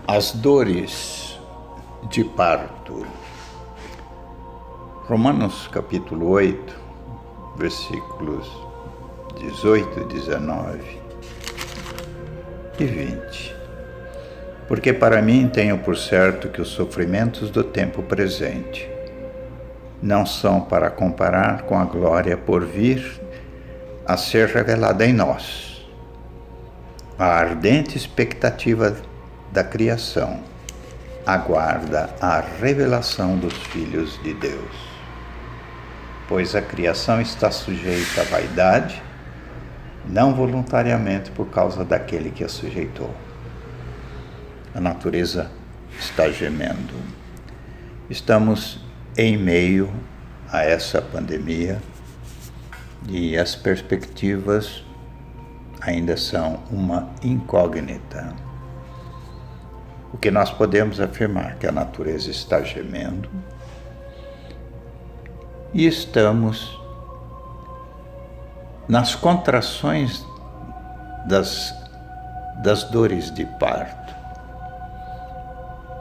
As dores de parto. Romanos capítulo 8, versículos 18, 19 e 20. Porque para mim tenho por certo que os sofrimentos do tempo presente não são para comparar com a glória por vir a ser revelada em nós. A ardente expectativa da criação aguarda a revelação dos filhos de Deus. Pois a criação está sujeita à vaidade, não voluntariamente por causa daquele que a sujeitou. A natureza está gemendo. Estamos em meio a essa pandemia e as perspectivas ainda são uma incógnita. O que nós podemos afirmar é que a natureza está gemendo e estamos nas contrações das dores de parto.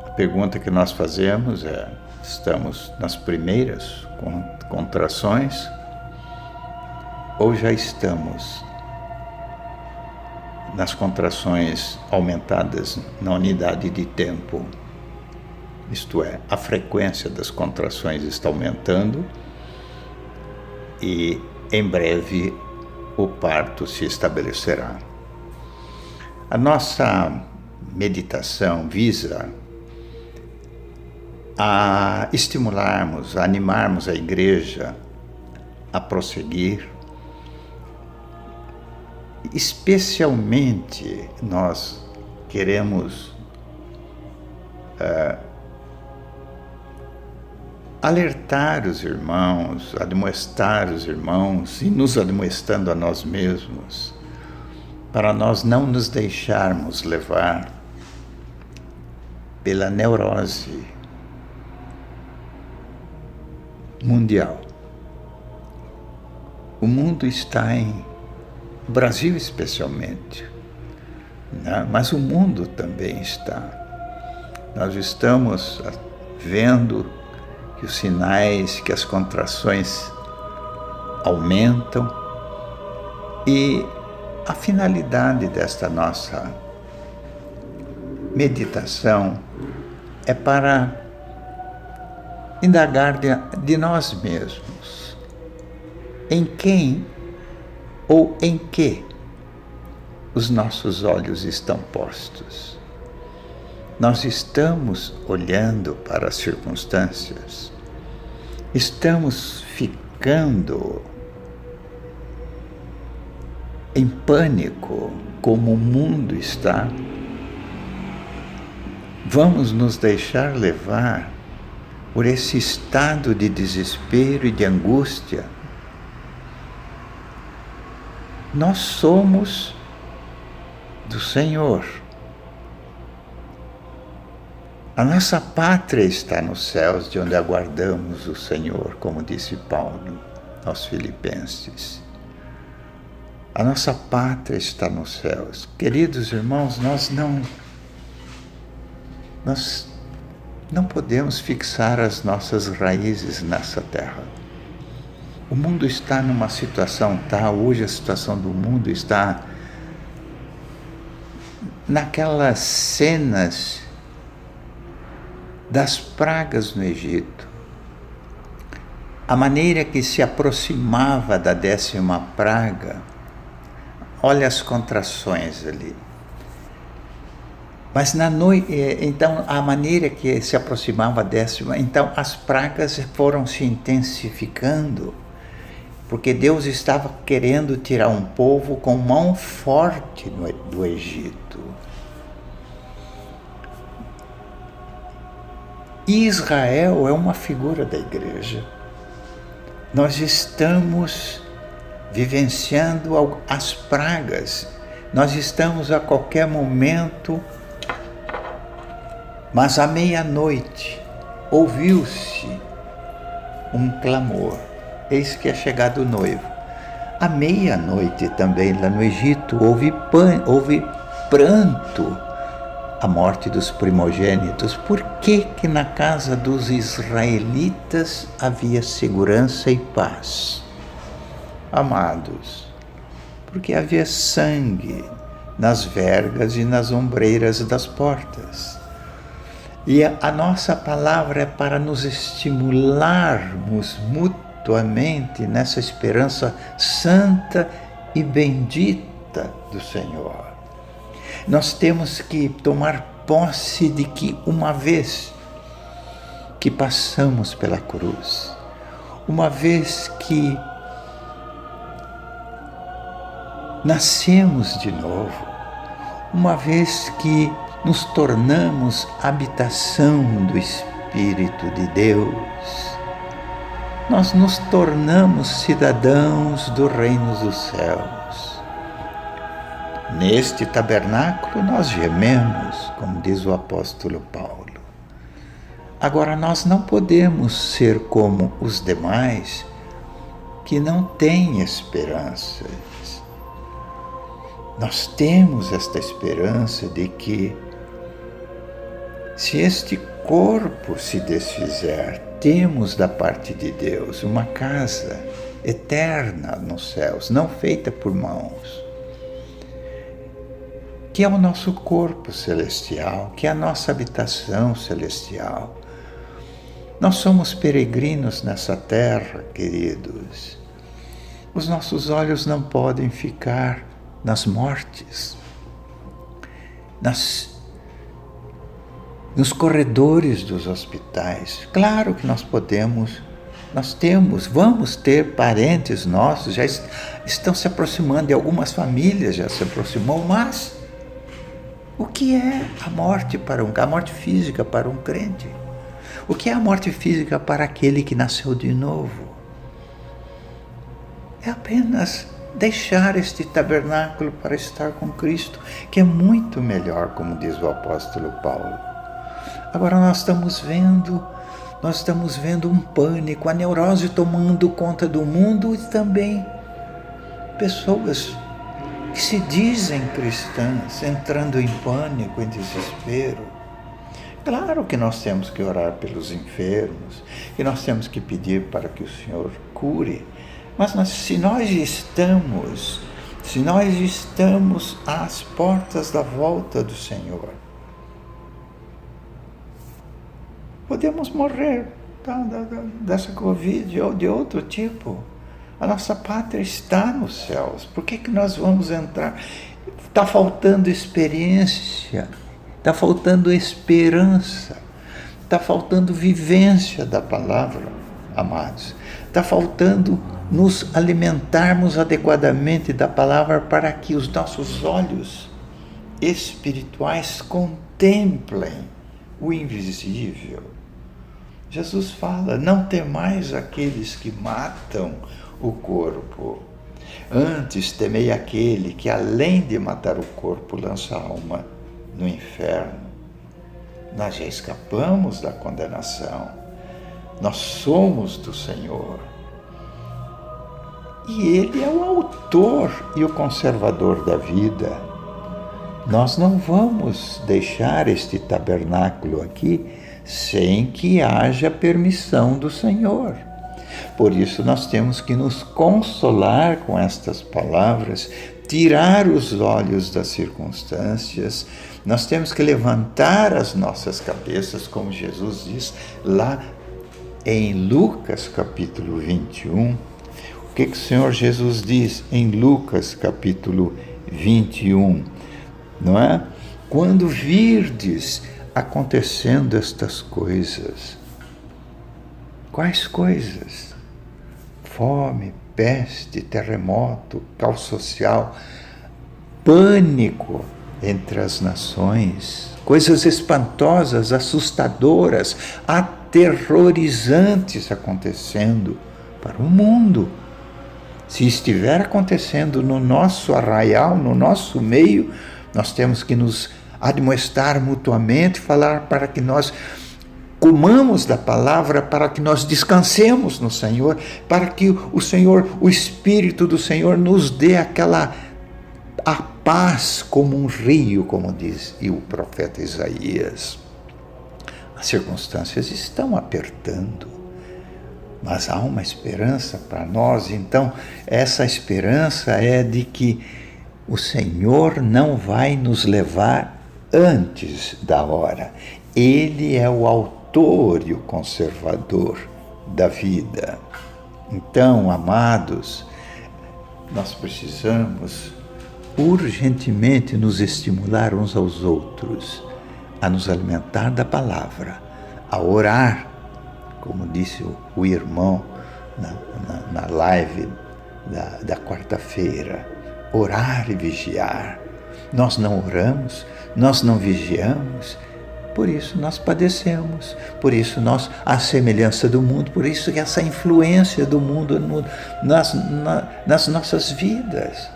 A pergunta que nós fazemos é: estamos nas primeiras contrações ou já estamos nas contrações aumentadas na unidade de tempo? Isto é, a frequência das contrações está aumentando e em breve o parto se estabelecerá. A nossa meditação visa a estimularmos, a animarmos a igreja a prosseguir. Especialmente nós queremos alertar os irmãos, admoestar os irmãos e nos admoestando a nós mesmos, para nós não nos deixarmos levar pela neurose mundial. O mundo está o Brasil especialmente, né? Mas o mundo também está. Nós estamos vendo que os sinais, que as contrações aumentam e a finalidade desta nossa meditação é para indagar de nós mesmos em quem ou em que os nossos olhos estão postos. Nós estamos olhando para as circunstâncias, estamos ficando em pânico como o mundo está. Vamos nos deixar levar por esse estado de desespero e de angústia. Nós somos do Senhor. A nossa pátria está nos céus, de onde aguardamos o Senhor, como disse Paulo aos Filipenses. A nossa pátria está nos céus. Queridos irmãos, nós não podemos fixar as nossas raízes nessa terra. O mundo está numa situação tal, hoje a situação do mundo está naquelas cenas das pragas no Egito. A maneira que se aproximava da 10ª praga, olha as contrações ali. Mas na noite, então, a maneira que se aproximava a 10ª, então as pragas foram se intensificando, porque Deus estava querendo tirar um povo com mão forte do Egito. E Israel é uma figura da igreja. Nós estamos vivenciando as pragas. Nós estamos a qualquer momento, mas à meia-noite ouviu-se um clamor: eis que é chegado o noivo. À meia-noite também, lá no Egito, houve pranto a morte dos primogênitos. Por que que na casa dos israelitas havia segurança e paz? Amados, porque havia sangue nas vergas e nas ombreiras das portas. E a nossa palavra é para nos estimularmos mutuamente nessa esperança santa e bendita do Senhor. Nós temos que tomar posse de que uma vez que passamos pela cruz, uma vez que nascemos de novo, uma vez que nos tornamos habitação do Espírito de Deus, nós nos tornamos cidadãos do reino dos céus. Neste tabernáculo nós gememos, como diz o apóstolo Paulo. Agora, nós não podemos ser como os demais que não têm esperança. Nós temos esta esperança de que, se este corpo se desfizer, temos da parte de Deus uma casa eterna nos céus, não feita por mãos, que é o nosso corpo celestial, que é a nossa habitação celestial. Nós somos peregrinos nessa terra, queridos. Os nossos olhos não podem ficar nas mortes, nos corredores dos hospitais. Claro que vamos ter parentes nossos, já estão se aproximando, de algumas famílias já se aproximou, mas o que é a morte a morte física para um crente? O que é a morte física para aquele que nasceu de novo? É apenas deixar este tabernáculo para estar com Cristo, que é muito melhor, como diz o apóstolo Paulo. Agora nós estamos vendo um pânico, a neurose tomando conta do mundo, e também pessoas que se dizem cristãs entrando em pânico, em desespero. Claro que nós temos que orar pelos enfermos, que nós temos que pedir para que o Senhor cure, mas se nós estamos às portas da volta do Senhor, podemos morrer dessa Covid ou de outro tipo. A nossa pátria está nos céus. Por que nós vamos entrar? Está faltando experiência, está faltando esperança, está faltando vivência da palavra, amados. Está faltando nos alimentarmos adequadamente da palavra para que os nossos olhos espirituais contemplem o invisível. Jesus fala: não temais aqueles que matam o corpo, antes temei aquele que, além de matar o corpo, lança a alma no inferno. Nós já escapamos da condenação, nós somos do Senhor, e Ele é o autor e o conservador da vida. Nós não vamos deixar este tabernáculo aqui sem que haja permissão do Senhor. Por isso nós temos que nos consolar com estas palavras, tirar os olhos das circunstâncias. Nós temos que levantar as nossas cabeças, como Jesus diz lá em Lucas capítulo 21. O que o Senhor Jesus diz em Lucas capítulo 21? Não é? Quando virdes acontecendo estas coisas. Quais coisas? Fome, peste, terremoto, caos social, pânico entre as nações, coisas espantosas, assustadoras, aterrorizantes acontecendo para o mundo. Se estiver acontecendo no nosso arraial, no nosso meio, nós temos que nos admoestar mutuamente, falar para que nós comamos da palavra, para que nós descansemos no Senhor, para que o Senhor, o Espírito do Senhor, nos dê a paz como um rio, como diz o profeta Isaías. As circunstâncias estão apertando, mas há uma esperança para nós. Então, essa esperança é de que o Senhor não vai nos levar antes da hora. Ele é o autor e o conservador da vida. Então, amados, nós precisamos urgentemente nos estimular uns aos outros, a nos alimentar da palavra, a orar, como disse o irmão na live da quarta-feira, orar e vigiar. Nós não oramos, nós não vigiamos, por isso nós padecemos, por isso nós, a semelhança do mundo, por isso que essa influência do mundo nas nossas vidas.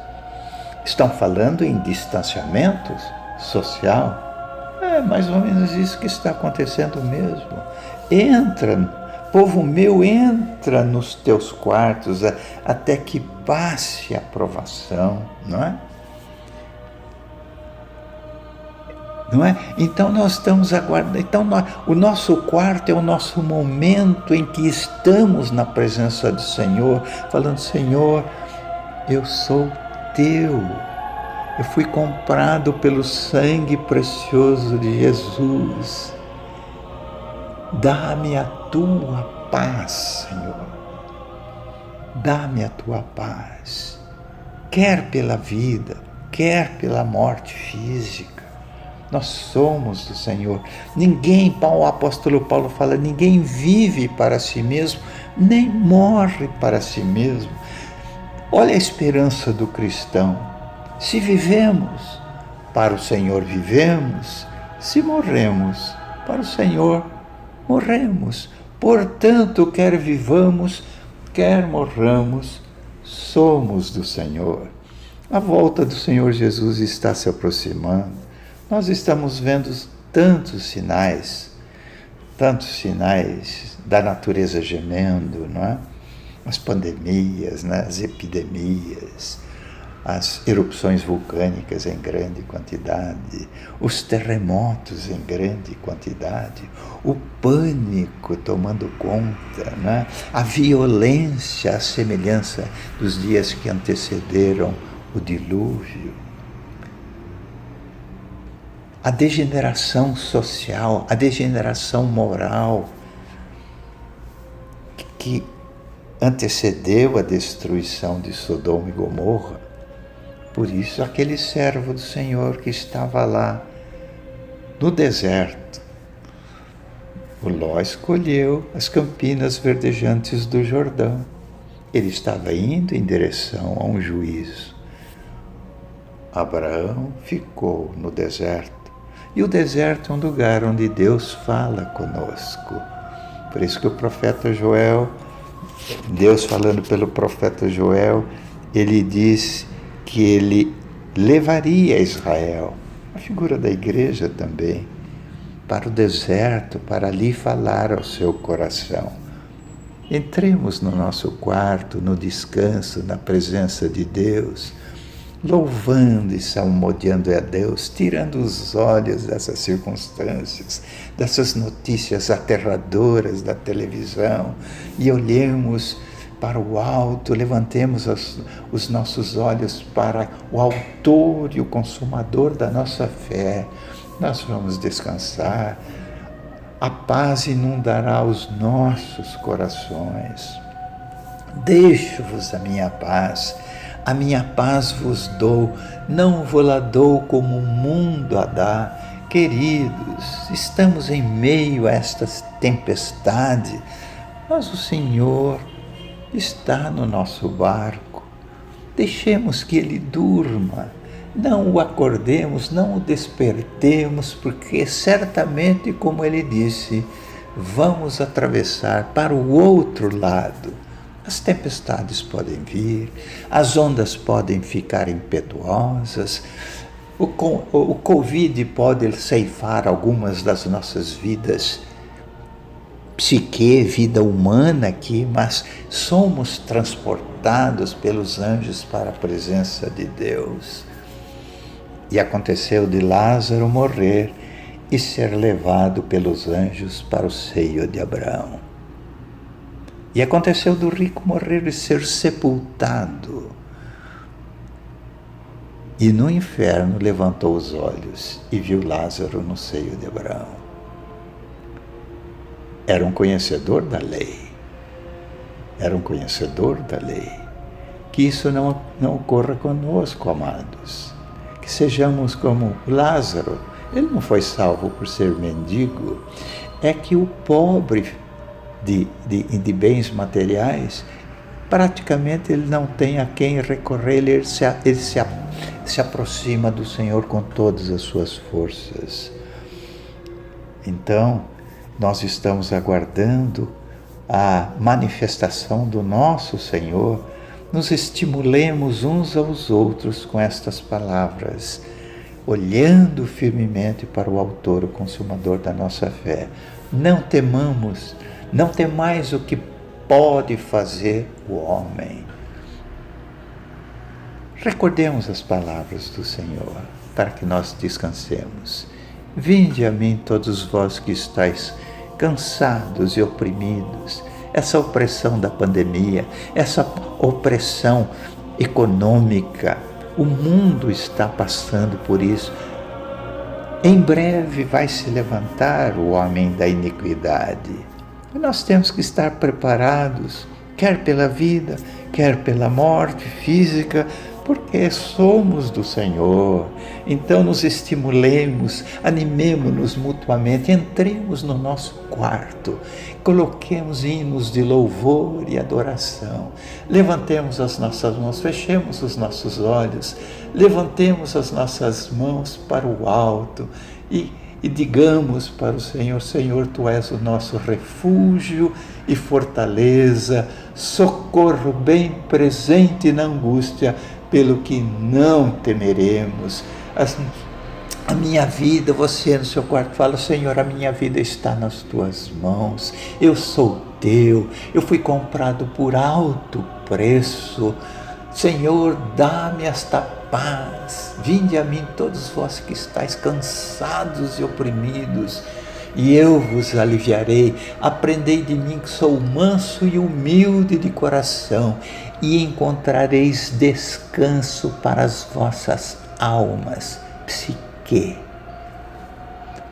Estão falando em distanciamento social? É mais ou menos isso que está acontecendo mesmo. Entra, povo meu, entra nos teus quartos até que passe a provação, não é? Não é? Então nós estamos aguardando. Então o nosso quarto é o nosso momento em que estamos na presença do Senhor, falando: Senhor, eu sou teu. Eu fui comprado pelo sangue precioso de Jesus. Dá-me a tua paz, Senhor. Dá-me a tua paz. Quer pela vida, quer pela morte física. Nós somos do Senhor. Ninguém, o apóstolo Paulo fala, ninguém vive para si mesmo, nem morre para si mesmo. Olha a esperança do cristão. Se vivemos, para o Senhor vivemos. Se morremos, para o Senhor morremos. Portanto, quer vivamos, quer morramos, somos do Senhor. A volta do Senhor Jesus está se aproximando. Nós estamos vendo tantos sinais da natureza gemendo, não é? As pandemias, né? As epidemias, as erupções vulcânicas em grande quantidade, os terremotos em grande quantidade, o pânico tomando conta, né? A violência, a semelhança dos dias que antecederam o dilúvio, a degeneração social, a degeneração moral que antecedeu a destruição de Sodoma e Gomorra. Por isso, aquele servo do Senhor que estava lá no deserto, o Ló escolheu as campinas verdejantes do Jordão. Ele estava indo em direção a um juízo. Abraão ficou no deserto. E o deserto é um lugar onde Deus fala conosco. Por isso que o profeta Joel, Deus falando pelo profeta Joel, ele disse que ele levaria Israel, a figura da igreja também, para o deserto, para ali falar ao seu coração. Entremos no nosso quarto, no descanso, na presença de Deus, louvando e salmodiando a Deus, tirando os olhos dessas circunstâncias, dessas notícias aterradoras da televisão, e olhemos para o alto, levantemos os nossos olhos para o autor e o consumador da nossa fé. Nós vamos descansar. A paz inundará os nossos corações. Deixo-vos a minha paz vos dou, não vou-la dou como o mundo a dá. Queridos, estamos em meio a esta tempestade, mas o Senhor está no nosso barco. Deixemos que ele durma, não o acordemos, não o despertemos, porque certamente, como ele disse, vamos atravessar para o outro lado. As tempestades podem vir, as ondas podem ficar impetuosas, o Covid pode ceifar algumas das nossas vidas, vida humana aqui, mas somos transportados pelos anjos para a presença de Deus. E aconteceu de Lázaro morrer e ser levado pelos anjos para o seio de Abraão. E aconteceu do rico morrer e ser sepultado. E no inferno levantou os olhos e viu Lázaro no seio de Abraão. Era um conhecedor da lei. Era um conhecedor da lei. Que isso não ocorra conosco, amados. Que sejamos como Lázaro. Ele não foi salvo por ser mendigo. É que o pobre de bens materiais, praticamente ele não tem a quem recorrer, ele se aproxima do Senhor com todas as suas forças. Então, nós estamos aguardando a manifestação do nosso Senhor. Nos estimulemos uns aos outros com estas palavras, olhando firmemente para o autor, o consumador da nossa fé. Não temamos, não temais o que pode fazer o homem. Recordemos as palavras do Senhor, para que nós descansemos. Vinde a mim todos vós que estáis cansados e oprimidos. Essa opressão da pandemia, essa opressão econômica, o mundo está passando por isso. Em breve vai se levantar o homem da iniquidade. E nós temos que estar preparados, quer pela vida, quer pela morte física, porque somos do Senhor. Então nos estimulemos, animemo-nos mutuamente, entremos no nosso quarto, coloquemos hinos de louvor e adoração, levantemos as nossas mãos, fechemos os nossos olhos, levantemos as nossas mãos para o alto e digamos para o Senhor: Senhor, Tu és o nosso refúgio e fortaleza, socorro bem presente na angústia, pelo que não temeremos. A minha vida, você no seu quarto fala: Senhor, a minha vida está nas Tuas mãos, eu sou Teu, eu fui comprado por alto preço. Senhor, dá-me esta paz. Vinde a mim todos vós que estáis cansados e oprimidos, e eu vos aliviarei. Aprendei de mim, que sou manso e humilde de coração, e encontrareis descanso para as vossas almas. Psique.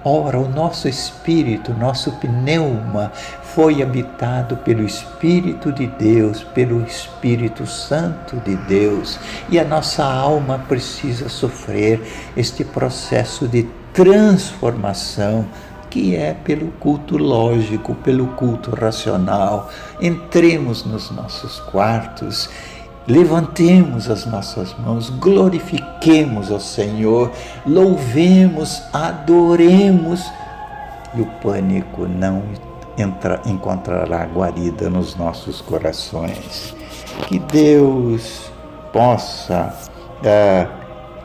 Ora, o nosso espírito, nosso pneuma, foi habitado pelo Espírito de Deus, pelo Espírito Santo de Deus, e a nossa alma precisa sofrer este processo de transformação, que é pelo culto lógico, pelo culto racional. Entremos nos nossos quartos, levantemos as nossas mãos, glorifiquemos ao Senhor, louvemos, adoremos, e o pânico não encontrará guarida nos nossos corações. Que Deus possa,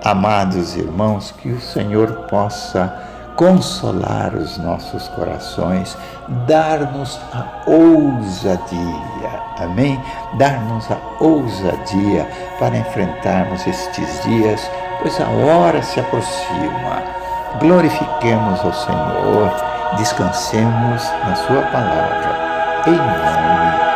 amados irmãos, que o Senhor possa consolar os nossos corações, dar-nos a ousadia, amém? Dar-nos a ousadia para enfrentarmos estes dias, pois a hora se aproxima. Glorifiquemos ao Senhor, descansemos na Sua palavra, em nome